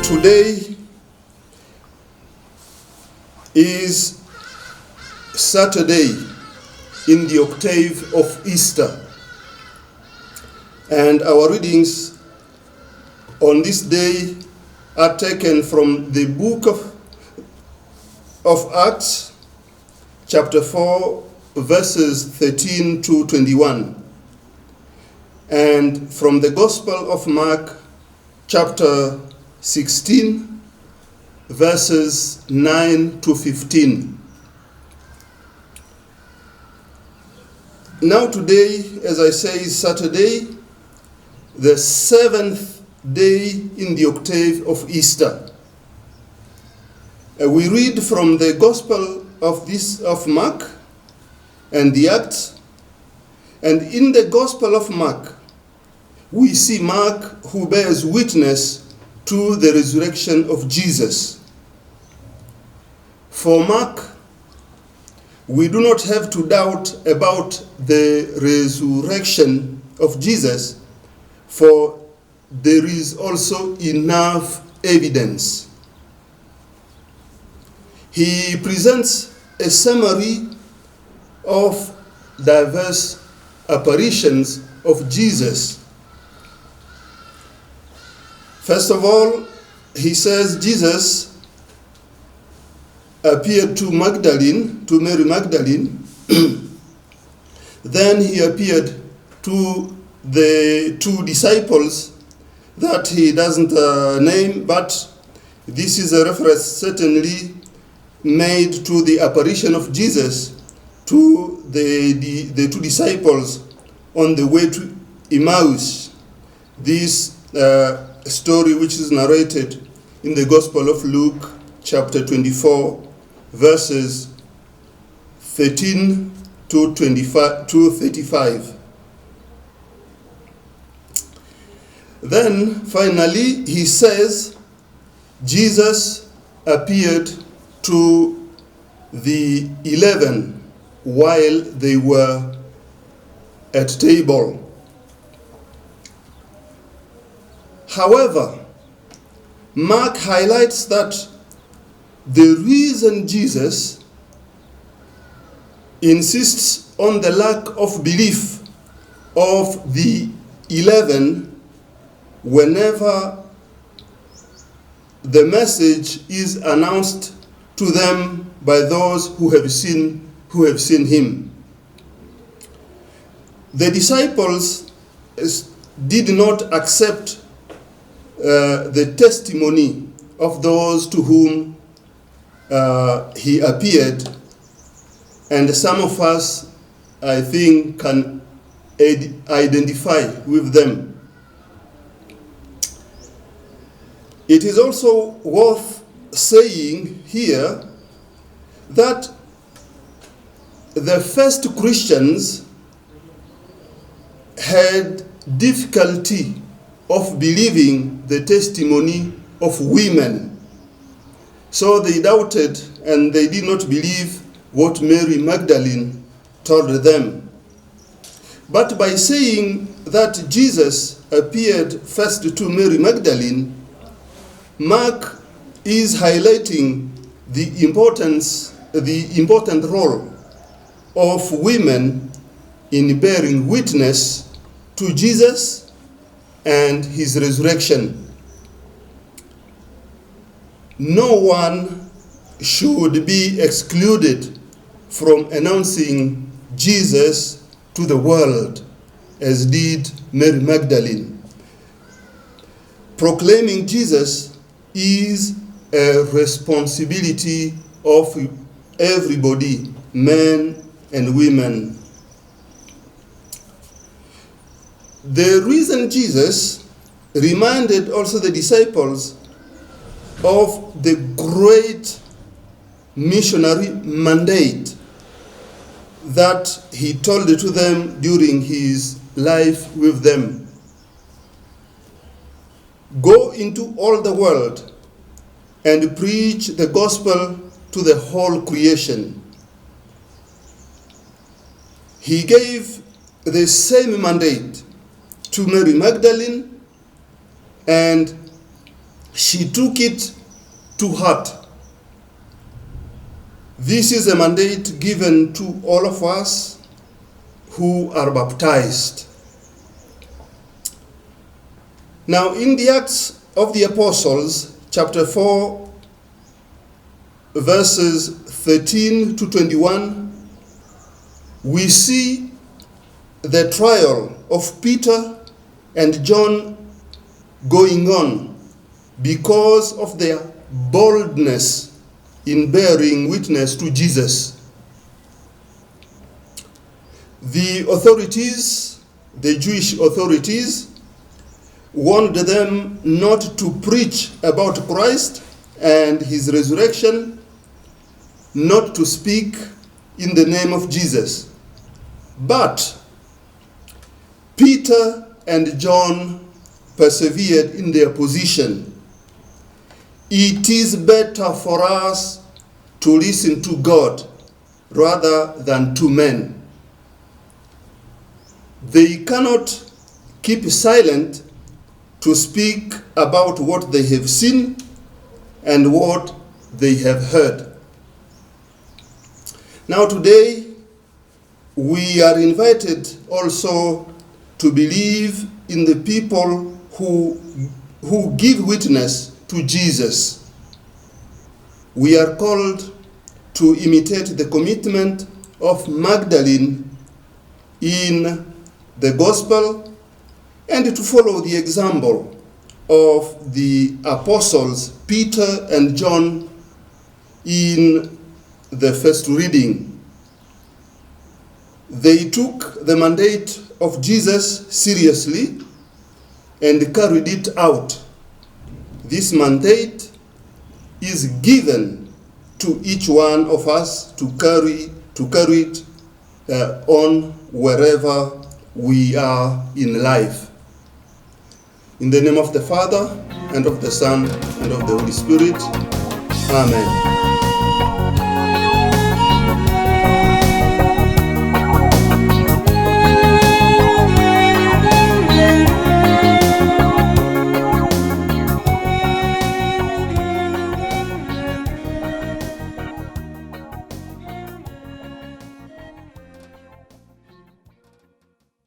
Today is Saturday in the Octave of Easter, and our readings on this day are taken from the book of Acts, chapter 4, verses 13 to 21, and from the Gospel of Mark, chapter 16, verses 9 to 15. Now today, as I say, is Saturday, the seventh day in the octave of Easter. We read from the Gospel of Mark and the Acts, and in the Gospel of Mark, we see Mark who bears witness to the resurrection of Jesus. For Mark, we do not have to doubt about the resurrection of Jesus, for there is also enough evidence. He presents a summary of diverse apparitions of Jesus. First of all, he says Jesus appeared to Mary Magdalene. Then he appeared to the two disciples that he doesn't name, but this is a reference certainly made to the apparition of Jesus to the two disciples on the way to Emmaus. This story which is narrated in the Gospel of Luke, chapter 24, verses 13 to 35. Then finally he says Jesus appeared to the 11 while they were at table. However, Mark highlights that the reason Jesus insists on the lack of belief of the 11 whenever the message is announced to them by those who have seen him. The disciples did not accept the testimony of those to whom he appeared, and some of us, I think, can identify with them. It is also worth saying here that the first Christians had difficulty of believing the testimony of women. So they doubted and they did not believe what Mary Magdalene told them. But by saying that Jesus appeared first to Mary Magdalene, Mark is highlighting the important role of women in bearing witness to Jesus and his resurrection. No one should be excluded from announcing Jesus to the world, as did Mary Magdalene. Proclaiming Jesus is a responsibility of everybody, men and women. The reason Jesus reminded also the disciples of the great missionary mandate that he told to them during his life with them. Go into all the world and preach the gospel to the whole creation. He gave the same mandate to Mary Magdalene, and she took it to heart. This is a mandate given to all of us who are baptized. Now, in the Acts of the Apostles, chapter 4, verses 13 to 21, we see the trial of Peter and John going on because of their boldness in bearing witness to Jesus. The authorities, the Jewish authorities, warned them not to preach about Christ and his resurrection, not to speak in the name of Jesus. But Peter and John persevered in their position. It is better for us to listen to God rather than to men. They cannot keep silent to speak about what they have seen and what they have heard. Now today, we are invited also to believe in the people who give witness to Jesus. We are called to imitate the commitment of Magdalene in the gospel and to follow the example of the apostles Peter and John in the first reading. They took the mandate of Jesus seriously and carried it out. This mandate is given to each one of us to carry it on wherever we are in life. In the name of the Father, and of the Son, and of the Holy Spirit. Amen.